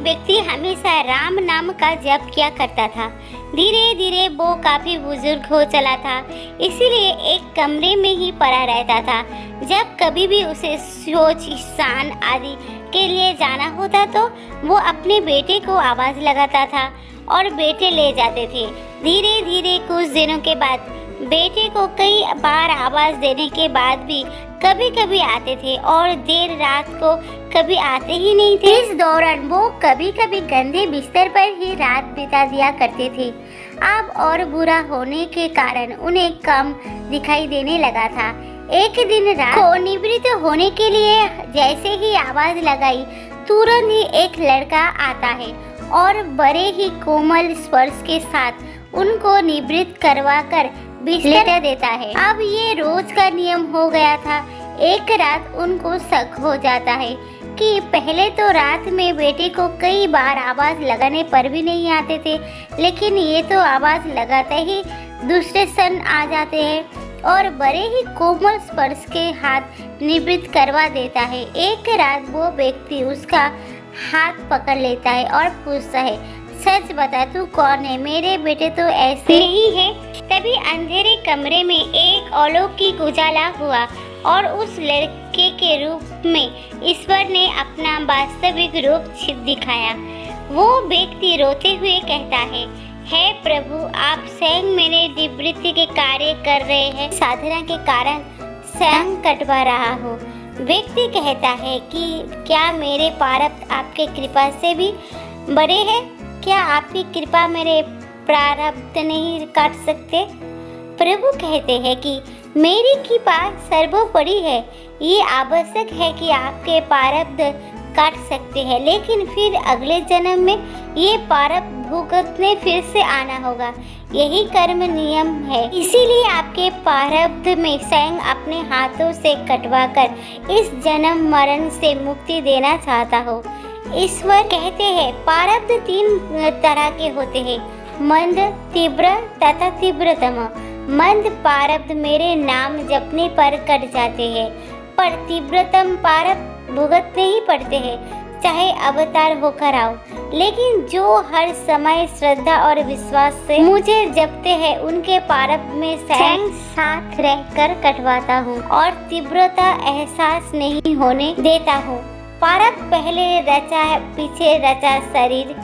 व्यक्ति हमेशा राम नाम का जप किया करता था। धीरे धीरे वो काफी बुजुर्ग हो चला था, इसीलिए एक कमरे में ही पड़ा रहता था। जब कभी भी उसे सोच स्नान आदि के लिए जाना होता तो वो अपने बेटे को आवाज लगाता था और बेटे ले जाते थे। धीरे धीरे कुछ दिनों के बाद बेटे को कई बार आवाज देने के बाद भी कभी कभी आते थे और देर रात को कभी आते ही नहीं थे। इस दौरान वो कभी कभी गंदे बिस्तर पर ही रात बिता दिया करते थे। अब और बुरा होने के कारण उन्हें कम दिखाई देने लगा था। एक दिन रात को निवृत्त होने के लिए जैसे ही आवाज लगाई, तुरंत ही एक लड़का आता है और बड़े ही कोमल स्पर्श के साथ उनको निवृत्त करवा कर बिस्तर देता है। अब ये रोज का नियम हो गया था। एक रात उनको शक हो जाता है कि पहले तो रात में बेटे को कई बार आवाज लगाने पर भी नहीं आते थे, लेकिन ये तो आवाज लगाते ही दूसरे क्षण आ जाते हैं और बड़े ही कोमल स्पर्श के हाथ निवृत्त करवा देता है। एक रात वो व्यक्ति उसका हाथ पकड़ लेता है और पूछता है, सच बता तू कौन है? मेरे बेटे तो ऐसे ही है। तभी अंधेरे कमरे में एक अलौकिक उजाला हुआ और उस लड़के के रूप में ईश्वर ने अपना वास्तविक रूप दिखाया। वो व्यक्ति रोते हुए कहता है, हे प्रभु, आप स्वयं मेरे निवृत्ति के कार्य कर रहे हैं। साधना के कारण स्वयं कटवा रहा हो। व्यक्ति कहता है कि क्या मेरे प्रारब्ध आपके कृपा से भी बड़े हैं? क्या आपकी कृपा मेरे प्रारब्ध नहीं काट सकते? प्रभु कहते हैं कि मेरी कृपा सर्वोपरि है। ये आवश्यक है कि आपके प्रारब्ध काट सकते हैं, लेकिन फिर अगले जन्म में ये प्रारब्ध भुगतने फिर से आना होगा। यही कर्म नियम है। इसीलिए आपके प्रारब्ध में स्वयं अपने हाथों से कटवाकर इस जन्म मरण से मुक्ति देना चाहता हो। ईश्वर कहते हैं प्रारब्ध 3 तरह के होते हैं, मंद, तीव्र तथा तीव्रतम। मंद प्रारब्ध मेरे नाम जपने पर कट जाते हैं, पर तीव्रतम प्रारब्ध भुगतने ही पड़ते हैं, चाहे अवतार होकर आओ। लेकिन जो हर समय श्रद्धा और विश्वास से मुझे जपते हैं, उनके प्रारब्ध में स्वयं साथ रहकर कटवाता हूँ और तीव्रता एहसास नहीं होने देता हूँ। प्रारब्ध पहले रचा है, पीछे रचा शरीर।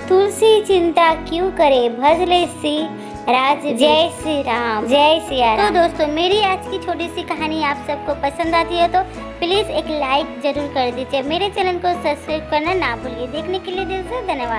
तुलसी चिंता क्यों करे, भज ले श्री राज। जय श्री राम, जय सिया राम। तो दोस्तों, मेरी आज की छोटी सी कहानी आप सबको पसंद आती है तो प्लीज़ एक लाइक जरूर कर दीजिए। मेरे चैनल को सब्सक्राइब करना ना भूलिए। देखने के लिए दिल से धन्यवाद।